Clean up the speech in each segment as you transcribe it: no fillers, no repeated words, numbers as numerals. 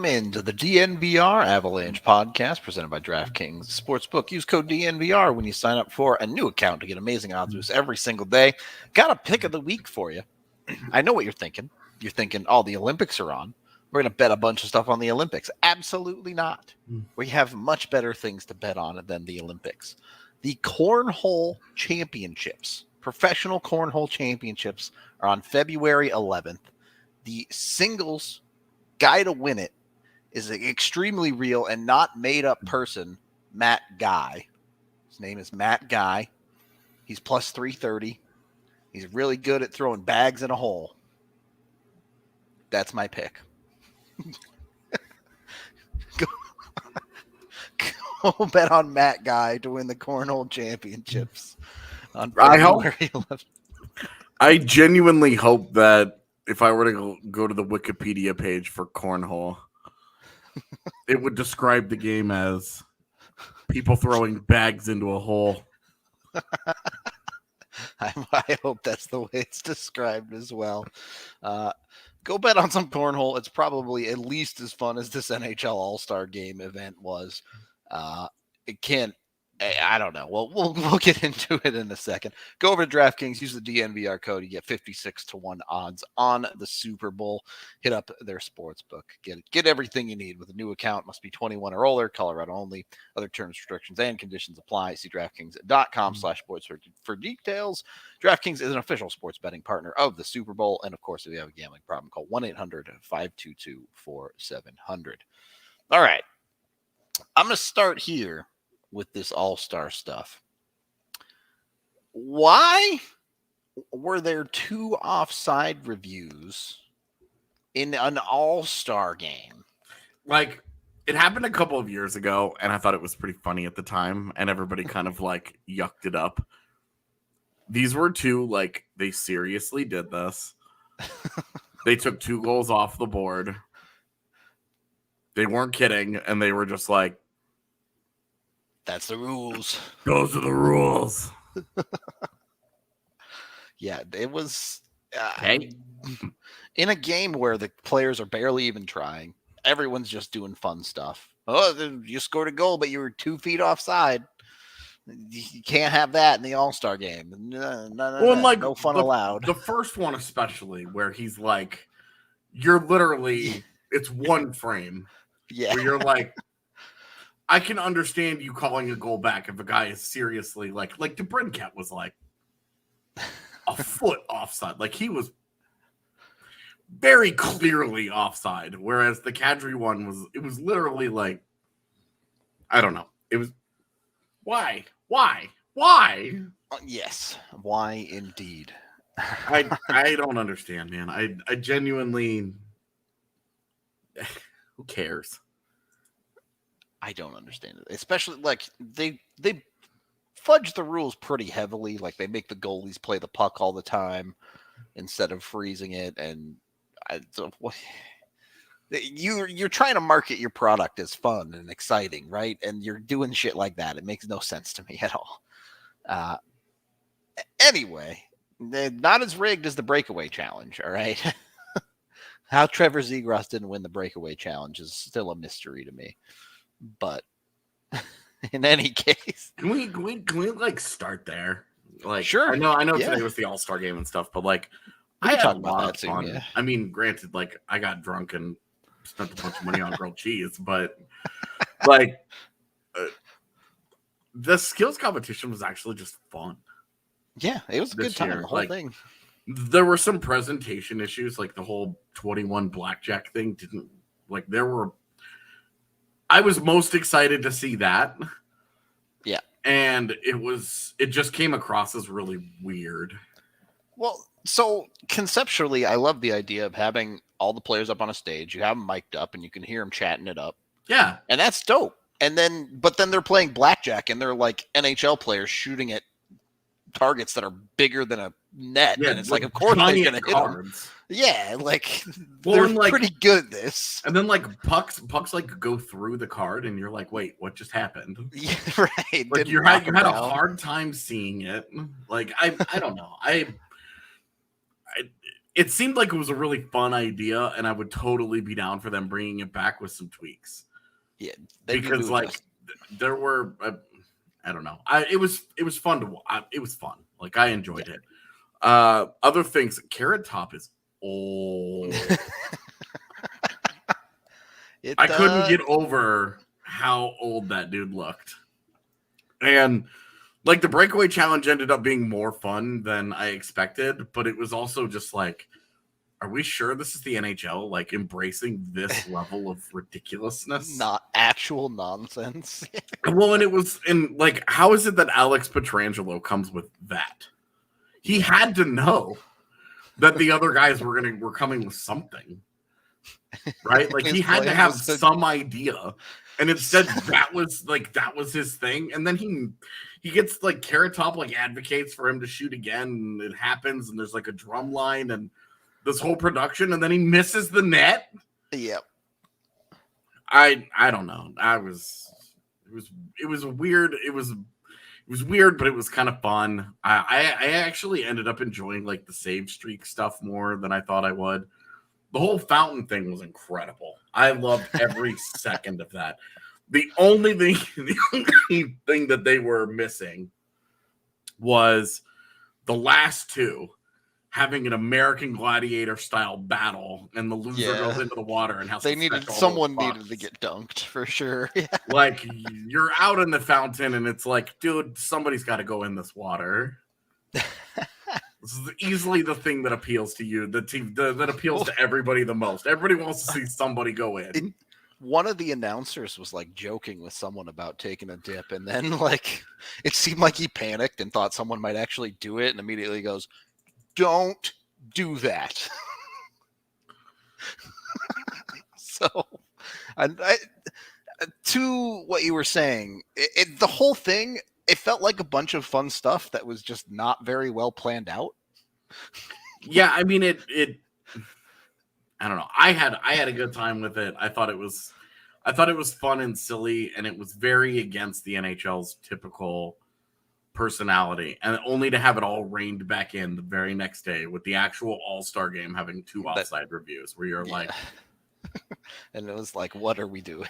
Welcome into the DNVR Avalanche podcast presented by DraftKings Sportsbook. Use code DNVR when you sign up for a new account to get amazing odds boosts every single day. Got a pick of the week for you. I know what you're thinking. You're thinking, oh, the Olympics are on. We're going to bet a bunch of stuff on the Olympics. Absolutely not. We have much better things to bet on than the Olympics. The Cornhole Championships, professional Cornhole Championships, are on February 11th. The singles guy to win it is an extremely real and not made up person, Matt Guy. His name is Matt Guy. He's plus 330. He's really good at throwing bags in a hole. That's my pick. Go bet on Matt Guy to win the Cornhole Championships on February 11th. I genuinely hope that if I were to go to the Wikipedia page for Cornhole, it would describe the game as people throwing bags into a hole. I hope that's the way it's described as well. Go bet on some Cornhole. It's probably at least as fun as this NHL All-Star game event was. It can't. I don't know. Well, we'll get into it in a second. Go over to DraftKings, use the DNVR code. You get 56-1 odds on the Super Bowl. Hit up their sports book. Get everything you need with a new account. Must be 21 or older. Colorado only. Other terms, restrictions, and conditions apply. See DraftKings.com/sports for details. DraftKings is an official sports betting partner of the Super Bowl. And of course, if you have a gambling problem, call 1-800-522-4700. All right. I'm going to start here with this All-Star stuff. Why were there 2 offside reviews in an All-Star game? Like, it happened a couple of years ago, and I thought it was pretty funny at the time, and everybody kind of, like, yucked it up. These were 2, like, they seriously did this. They took 2 goals off the board. They weren't kidding, and they were just like, that's the rules. Those are the rules. Yeah, it was in a game where the players are barely even trying. Everyone's just doing fun stuff. Oh, you scored a goal, but you were 2 feet offside. You can't have that in the All-Star game. No fun allowed. The first one especially, where he's like, you're literally, it's one frame. Yeah. Where you're like, I can understand you calling a goal back if a guy is seriously like DeBrincat was like a foot offside. Like he was very clearly offside. Whereas the Kadri one was literally like, I don't know. It was why? Yes. Why indeed? I don't understand, man. I genuinely who cares? I don't understand it. Especially like they fudge the rules pretty heavily. Like they make the goalies play the puck all the time instead of freezing it. And you're trying to market your product as fun and exciting, right? And you're doing shit like that. It makes no sense to me at all. Anyway, not as rigged as the breakaway challenge. All right. How Trevor Zegras didn't win the breakaway challenge is still a mystery to me. But in any case, can we like start there? Like, sure. I know today was the All-Star game and stuff, but like, I talk had about a lot that of soon, fun. yeah. I mean, granted, like I got drunk and spent a bunch of money on grilled cheese, but like the skills competition was actually just fun. Yeah, it was a good time. The whole thing. There were some presentation issues, like the whole 21 blackjack thing didn't like. I was most excited to see that. Yeah. And it just came across as really weird. Well, so conceptually, I love the idea of having all the players up on a stage. You have them mic'd up and you can hear them chatting it up. Yeah. And that's dope. But then they're playing blackjack and they're like NHL players shooting at targets that are bigger than a net. Yeah, and it's like, of course they're going to hit them. Yeah, like they're pretty good at this. And then like pucks like go through the card, and you're like, wait, what just happened? Yeah, right. Like you had a hard time seeing it. Like I don't know. it seemed like it was a really fun idea, and I would totally be down for them bringing it back with some tweaks. Yeah, because like there were, I don't know, it was fun to watch. It was fun. Like I enjoyed it. Other things, Carrot Top is old. I couldn't get over how old that dude looked, and like the breakaway challenge ended up being more fun than I expected, but it was also just like, are we sure this is the NHL? Like embracing this level of ridiculousness? Not actual nonsense. Well, and it was, and like, how is it that Alex Pietrangelo comes with that? He had to know that the other guys were coming with something, right? Like he had to have some idea, and instead that was his thing. And then he gets like Carrot Top like advocates for him to shoot again, and it happens, and there's like a drum line and this whole production, and then he misses the net. Yep. I don't know. It was weird. It was weird, but it was kind of fun. I actually ended up enjoying like the save streak stuff more than I thought I would. The whole fountain thing was incredible. I loved every second of that. The only thing that they were missing was the last two having an American Gladiator style battle, and the loser goes into the water and has someone needed to get dunked for sure. Yeah. Like you're out in the fountain, and it's like, dude, somebody's got to go in this water. This is easily the thing that appeals to you, that appeals to everybody the most. Everybody wants to see somebody go in. One of the announcers was like joking with someone about taking a dip, and then like it seemed like he panicked and thought someone might actually do it, and immediately goes, "Don't do that." So, to what you were saying, the whole thing, it felt like a bunch of fun stuff that was just not very well planned out. Yeah, I mean it I don't know. I had a good time with it. I thought it was fun and silly, and it was very against the NHL's typical personality, and only to have it all reined back in the very next day with the actual All-Star game having 2 offside reviews where you're like, and it was like, what are we doing?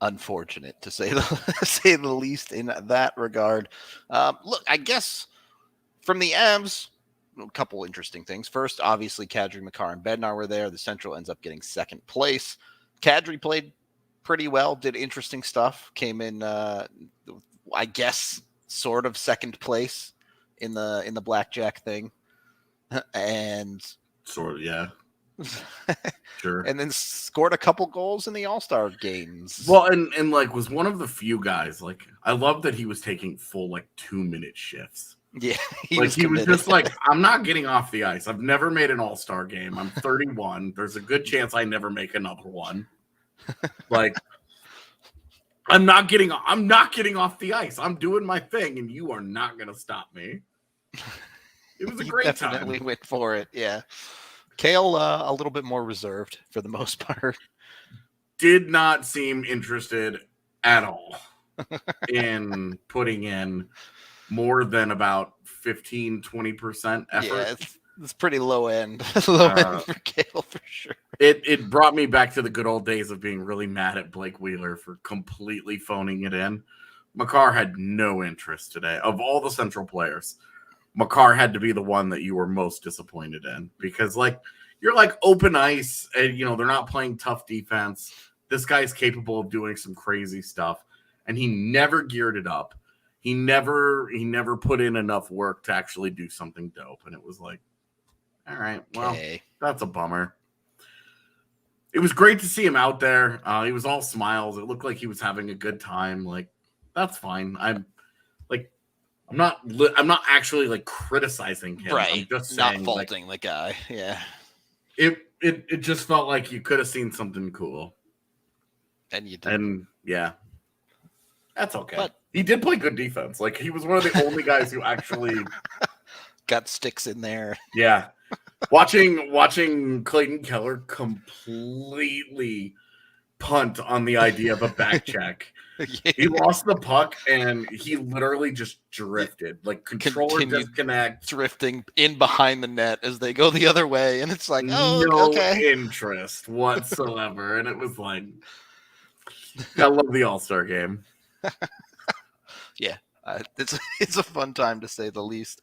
Unfortunate to say the least in that regard. Look, I guess from the Avs, a couple interesting things. First, obviously, Kadri, Makar, and Bednar were there. The Central ends up getting second place. Kadri played pretty well, did interesting stuff, came in, I guess, sort of second place in the blackjack thing, and sort of, yeah. Sure. And then scored a couple goals in the All-Star games. Well, and like was one of the few guys, like I love that he was taking full like 2-minute shifts. Yeah, he was just like, I'm not getting off the ice. I've never made an All-Star game. I'm 31. There's a good chance I never make another one. Like, I'm not getting off the ice. I'm doing my thing, and you are not going to stop me. It was a great time. Definitely went for it. Yeah. Cale, a little bit more reserved for the most part. Did not seem interested at all in putting in more than about 15-20% effort. Yeah, it's pretty low end. Low end for Cale for sure. It brought me back to the good old days of being really mad at Blake Wheeler for completely phoning it in. Makar had no interest today. Of all the Central players, Makar had to be the one that you were most disappointed in, because like you're like open ice, and they're not playing tough defense. This guy's capable of doing some crazy stuff, and he never geared it up. He never put in enough work to actually do something dope. And it was like, all right, well, That's a bummer. It was great to see him out there. He was all smiles. It looked like he was having a good time. Like, that's fine. I'm not actually like criticizing him. Right. I'm just saying, not faulting the guy. Yeah. It just felt like you could have seen something cool. And you did. And yeah. That's okay. But he did play good defense. Like, he was one of the only guys who actually got sticks in there. Yeah. Watching Clayton Keller completely punt on the idea of a back check He lost the puck and he literally just drifted, like controller Continued disconnect, drifting in behind the net as they go the other way, and it's like, oh, no okay. interest whatsoever. And it was like, I love the All-Star game. Yeah, it's a fun time to say the least.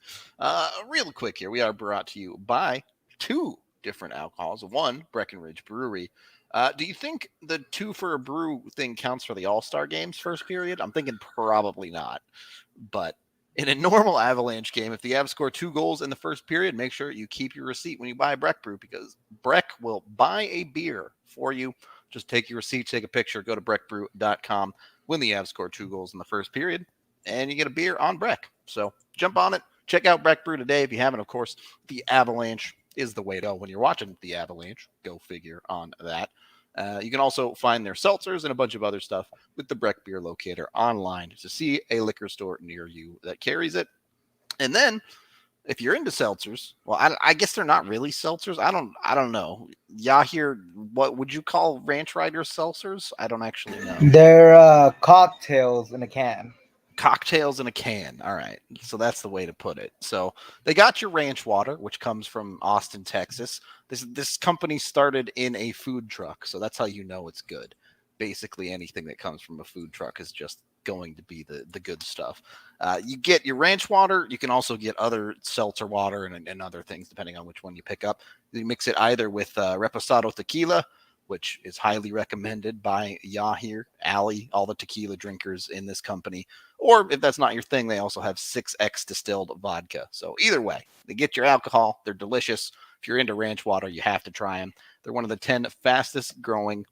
Real quick here, we are brought to you by two different alcohols. One, Breckenridge Brewery. Do you think the 2 for a brew thing counts for the All-Star games first period? I'm thinking probably not. But in a normal Avalanche game, if the Avs score 2 goals in the first period, make sure you keep your receipt when you buy Breck Brew, because Breck will buy a beer for you. Just take your receipt, take a picture, go to breckbrew.com when the Avs score 2 goals in the first period, and you get a beer on Breck. So jump on it. Check out Breck Brew today. If you haven't, of course, the Avalanche is the way to go when you're watching the Avalanche. Go figure on that. You can also find their seltzers and a bunch of other stuff with the Breck Beer Locator online to see a liquor store near you that carries it. And then, if you're into seltzers, well, I guess they're not really seltzers. I don't know. Yahir, what would you call Ranch Rider seltzers? I don't actually know. They're cocktails in a can. Cocktails in a can. All right. So that's the way to put it. So they got your ranch water, which comes from Austin, Texas. This company started in a food truck. So that's how you know it's good. Basically, anything that comes from a food truck is just going to be the good stuff. You get your ranch water. You can also get other seltzer water and other things, depending on which one you pick up. You mix it either with Reposado tequila, which is highly recommended by Yahir, Ali, all the tequila drinkers in this company. Or if that's not your thing, they also have 6X distilled vodka. So either way, they get your alcohol. They're delicious. If you're into ranch water, you have to try them. They're one of the 10 fastest growing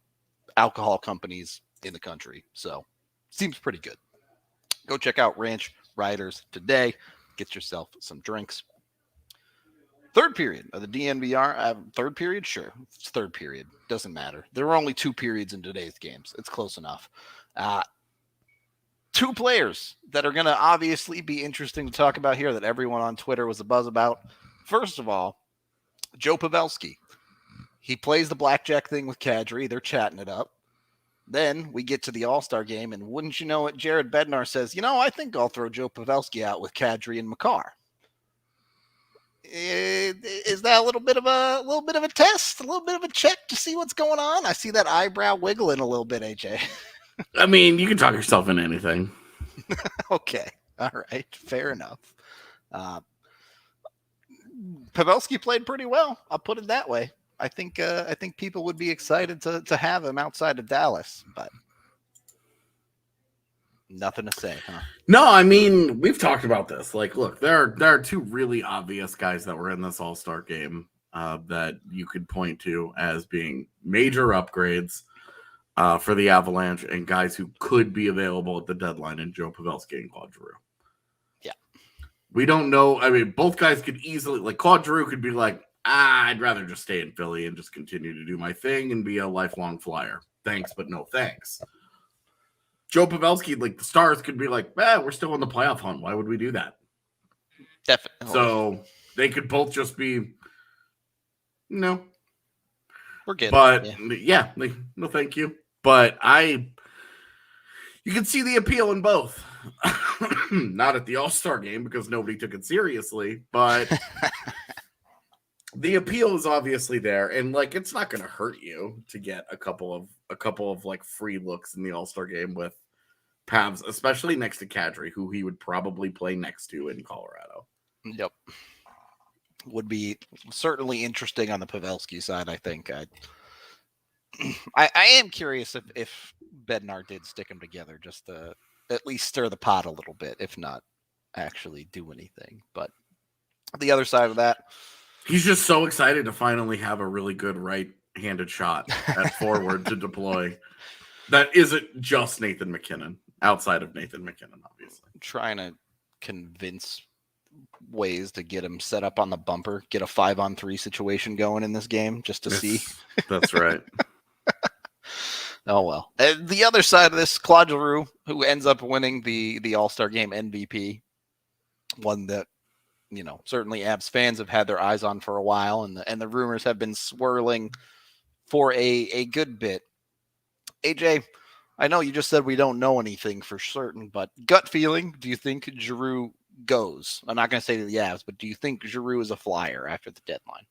alcohol companies in the country. So seems pretty good. Go check out Ranch Riders today. Get yourself some drinks. Third period of the DNVR. Third period? Sure. It's third period. Doesn't matter. There were only 2 periods in today's games. It's close enough. 2 players that are going to obviously be interesting to talk about here that everyone on Twitter was a buzz about. First of all, Joe Pavelski. He plays the blackjack thing with Kadri. They're chatting it up. Then we get to the All-Star game, and wouldn't you know it, Jared Bednar says, I think I'll throw Joe Pavelski out with Kadri and Makar. Is that a little bit of a test, a little bit of a check to see what's going on? I see that eyebrow wiggling a little bit, AJ. I mean, you can talk yourself into anything. Okay, all right, fair enough. Pavelski played pretty well. I'll put it that way. I think people would be excited to have him outside of Dallas, but nothing to say, huh? No, I mean, we've talked about this. Like, look, there are 2 really obvious guys that were in this All-Star game that you could point to as being major upgrades for the Avalanche and guys who could be available at the deadline in Joe Pavelski and Claude Giroux. Yeah. We don't know. I mean, both guys could easily, like, Claude Giroux could be like, I'd rather just stay in Philly and just continue to do my thing and be a lifelong Flyer. Thanks, but no thanks. Joe Pavelski, like the Stars, could be like, we're still in the playoff hunt. Why would we do that? Definitely. So they could both just be, no. We're good. But yeah, like, no, thank you. But you can see the appeal in both. Not at the All-Star game because nobody took it seriously, but the appeal is obviously there, and like it's not going to hurt you to get a couple of like free looks in the All-Star game with Pavs, especially next to Kadri, who he would probably play next to in Colorado. Yep, would be certainly interesting on the Pavelski side. I think I am curious if Bednar did stick them together just to at least stir the pot a little bit, if not actually do anything. But the other side of that. He's just so excited to finally have a really good right-handed shot at forward to deploy. That isn't just Nathan MacKinnon, outside of Nathan MacKinnon, obviously. Trying to convince ways to get him set up on the bumper, get a 5-on-3 situation going in this game just to see. That's right. Oh, well. The other side of this, Claude Giroux, who ends up winning the All-Star game MVP, one that certainly Avs fans have had their eyes on for a while, and the rumors have been swirling for a good bit. AJ, I know you just said we don't know anything for certain, but gut feeling, do you think Giroux goes? I'm not going to say to the Avs, but do you think Giroux is a flyer after the deadline?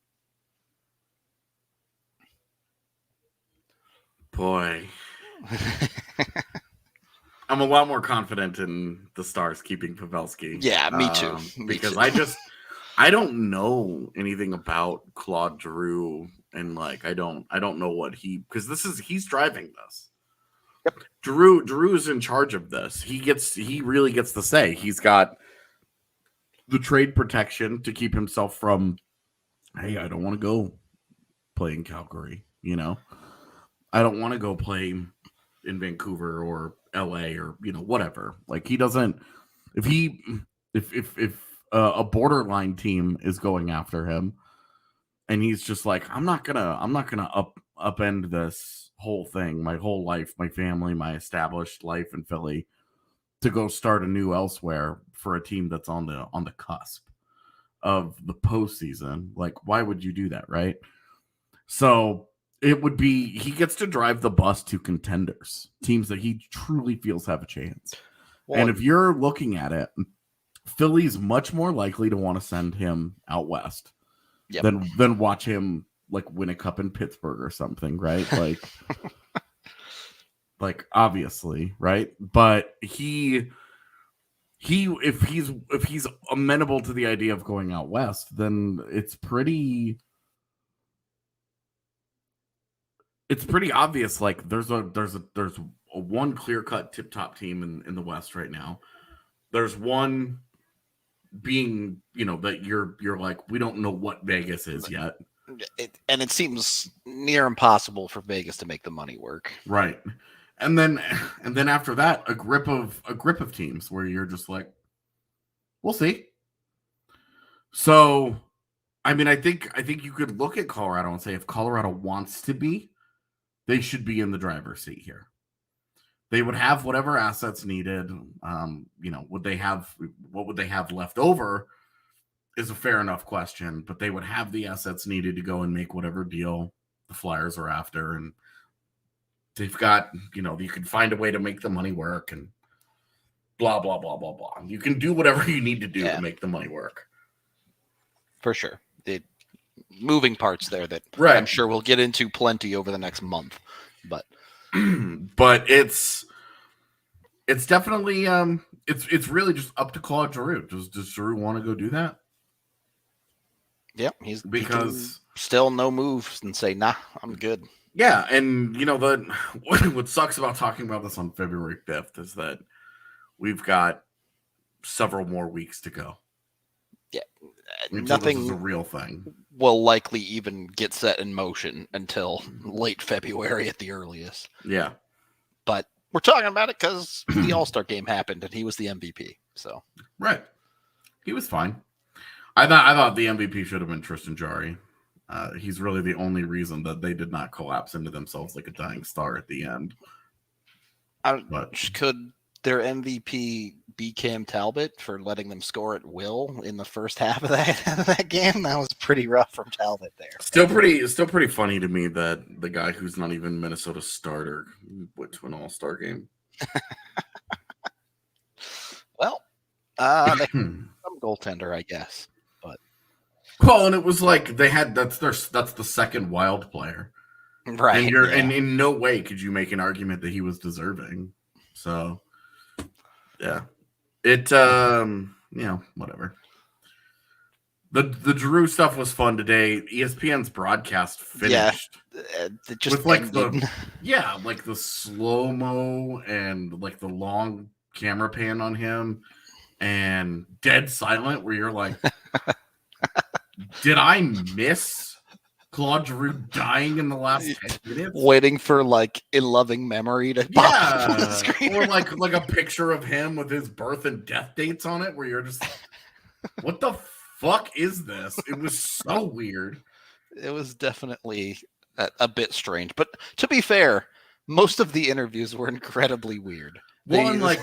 Boy. I'm a lot more confident in the Stars keeping Pavelski. Yeah, me too. Because I don't know anything about Claude Giroux, and like I don't know what because he's driving this. Yep. Giroux is in charge of this. He really gets to say. He's got the trade protection to keep himself from, hey, I don't want to go play in Calgary, you know. I don't want to go play in Vancouver or LA or, you know, whatever. Like he doesn't, if a borderline team is going after him and he's just like, I'm not gonna upend this whole thing, my whole life, my family, my established life in Philly to go start anew elsewhere for a team that's on the cusp of the postseason. Like, why would you do that, right? So it would be, he gets to drive the bus to contenders, teams that he truly feels have a chance. Well, and if you're looking at it, Philly's much more likely to want to send him out west than watch him like win a cup in Pittsburgh or something, right? Like, like obviously, right? But if he's amenable to the idea of going out west, then it's pretty obvious. Like there's a one clear-cut tip-top team in the West right now. There's one being, you know, that you're like, we don't know what Vegas is yet. And it seems near impossible for Vegas to make the money work. Right. And then after that, a grip of teams where you're just like, we'll see. So, I mean, I think you could look at Colorado and say, if Colorado wants to be, they should be in the driver's seat here. They would have whatever assets needed. You know, what would they have left over is a fair enough question, but they would have the assets needed to go and make whatever deal the Flyers are after. And they've got, you know, you can find a way to make the money work and blah, blah, blah, blah, blah. You can do whatever you need to do to make the money work. For sure. Moving parts there that I'm sure we'll get into plenty over the next month, but it's definitely it's really just up to Claude Giroux. Does Giroux want to go do that? Yeah, because still no moves and say, nah, I'm good. Yeah, and you know what sucks about talking about this on February 5th is that we've got several more weeks to go. Yeah, nothing is a real thing. Will likely even get set in motion until late February at the earliest. Yeah, but we're talking about it because the All-Star game happened and he was the MVP. So right, he was fine. I thought the MVP should have been Tristan Jarry. He's really the only reason that they did not collapse into themselves like a dying star at the end. Could their MVP be Cam Talbot for letting them score at will in the first half of that game? That was pretty rough from Talbot there. Still pretty funny to me that the guy who's not even Minnesota's starter went to an All-Star game. Well, some goaltender, I guess. Well, and it was like they had that's the second Wild player, right? And in no way could you make an argument that he was deserving. So, yeah, it whatever. The Giroux stuff was fun today. ESPN's broadcast finished just with like the slow mo and like the long camera pan on him and dead silent where you're like. Did I miss Claude Giroux dying in the last 10 minutes? Waiting for like a loving memory to pop up on the screen. Or like a picture of him with his birth and death dates on it where you're just like, what the fuck is this? It was so weird. It was definitely a bit strange. But to be fair, most of the interviews were incredibly weird. Well, and like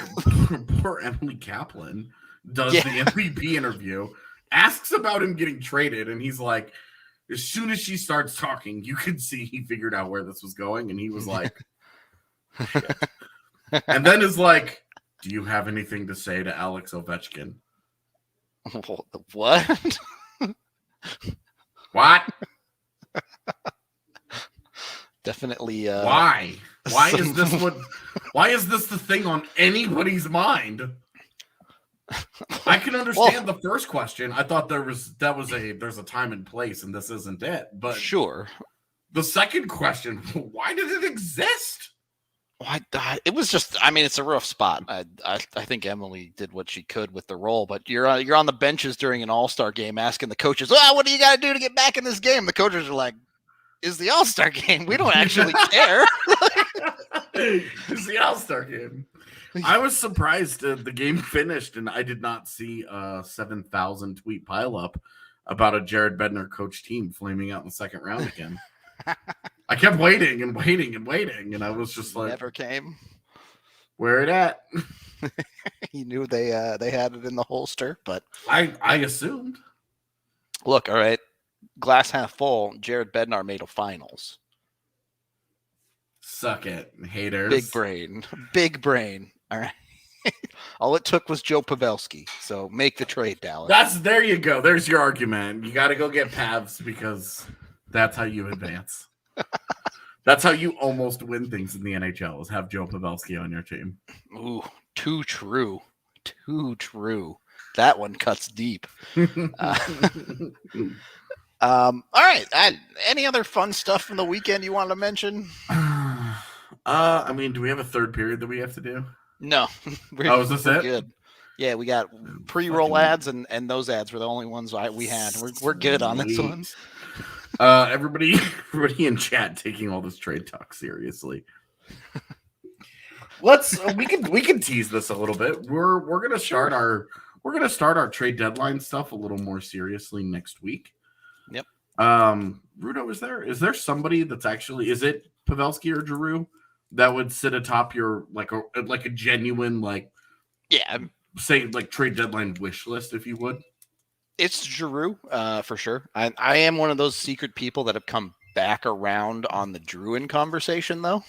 poor Emily Kaplan does the MVP interview. Asks about him getting traded, and he's like, as soon as she starts talking, you can see he figured out where this was going, and he was like, And then is like, do you have anything to say to Alex Ovechkin? What? What? Definitely. Why? Why is this what? Why is this the thing on anybody's mind? I can understand the first question. I thought there's a time and place, and this isn't it. But sure. The second question: why did it exist? It was just. I mean, it's a rough spot. I think Emily did what she could with the role, but you're on the benches during an All-Star game, asking the coaches, "Well, what do you got to do to get back in this game?" The coaches are like, "Is the All-Star game? We don't actually care." It's the All-Star game. I was surprised the game finished, and I did not see a 7,000 tweet pileup about a Jared Bednar coach team flaming out in the second round again. I kept waiting and waiting and waiting, and I was just like, never came. Where it at? He knew they had it in the holster, but I assumed. Look, all right, glass half full. Jared Bednar made a finals. Suck it, haters. Big brain. All right. All it took was Joe Pavelski. So make the trade, Dallas. There you go. There's your argument. You got to go get Pavs because that's how you advance. That's how you almost win things in the NHL is have Joe Pavelski on your team. Ooh, too true. Too true. That one cuts deep. All right. Any other fun stuff from the weekend you want to mention? I mean, do we have a third period that we have to do? No. Is this it? Good. Yeah, we got pre-roll ads, and those ads were the only ones we had. We're good on this one. Everybody in chat taking all this trade talk seriously. We can tease this a little bit. We're gonna start our trade deadline stuff a little more seriously next week. Yep. Rudo, is there somebody that's actually, is it Pavelski or Giroux that would sit atop your like a genuine say trade deadline wish list, if you would? It's Giroux, for sure. I am one of those secret people that have come back around on the Drouin conversation, though.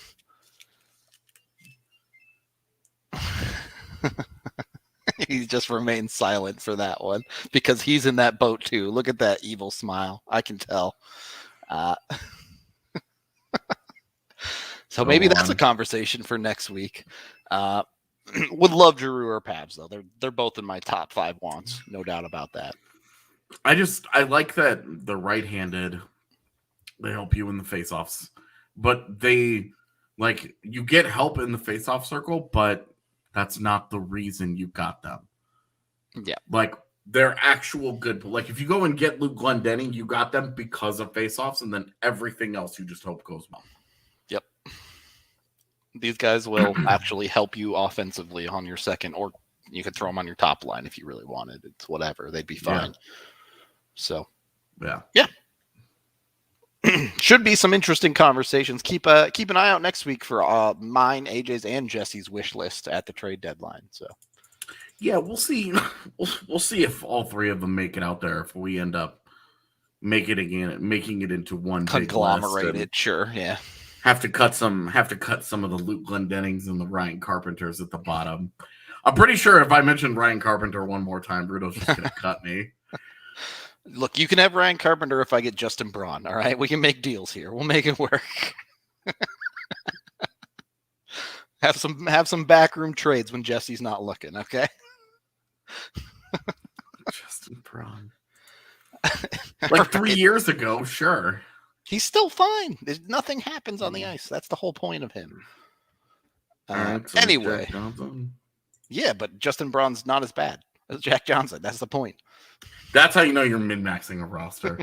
He just remains silent for that one because he's in that boat too. Look at that evil smile. I can tell. So maybe that's a conversation for next week. Would love Giroux or Pavs, though. They're both in my top 5 wants. No doubt about that. I like that the right-handed, they help you in the face-offs, but you get help in the face-off circle, but that's not the reason you got them. Yeah. They're actual good. If you go and get Luke Glendening, you got them because of face-offs, and then everything else you just hope goes well. Yep. These guys will actually help you offensively on your second, or you could throw them on your top line if you really wanted. It's whatever. They'd be fine. Yeah. So, yeah. Should be some interesting conversations. Keep an eye out next week for mine, AJ's, and Jesse's wish list at the trade deadline. So, yeah, we'll see. We'll see if all three of them make it out there. If we end up making it into one conglomerated, sure, yeah. Have to cut some of the Luke Glendenings and the Ryan Carpenters at the bottom. I'm pretty sure if I mention Ryan Carpenter one more time, Rudo's just gonna cut me. Look, you can have Ryan Carpenter if I get Justin Braun. All right, we can make deals here. We'll make it work. have some backroom trades when Jesse's not looking. Okay. Justin Braun. 3 years ago, sure. He's still fine. Nothing happens on the ice. That's the whole point of him. Anyway. Yeah, but Justin Braun's not as bad as Jack Johnson. That's the point. That's how you know you're min-maxing a roster.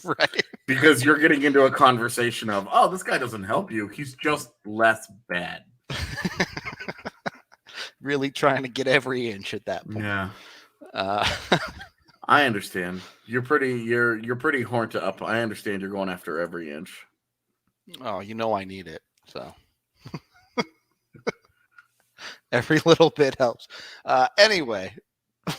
Right. Because you're getting into a conversation of, oh, this guy doesn't help you. He's just less bad. Really trying to get every inch at that point. Yeah. I understand. You're pretty horned to up. I understand you're going after every inch. Oh, I need it. So every little bit helps. Anyway,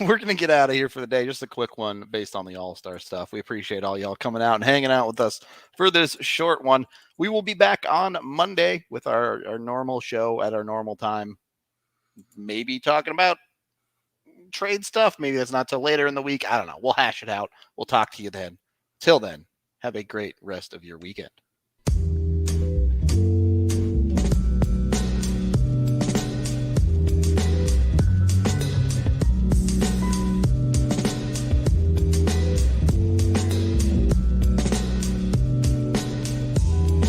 we're going to get out of here for the day. Just a quick one based on the All-Star stuff. We appreciate all y'all coming out and hanging out with us for this short one. We will be back on Monday with our normal show at our normal time. maybe talking about trade stuff. Maybe that's not till later in the week. I don't know. We'll hash it out. We'll talk to you then. Till then, have a great rest of your weekend.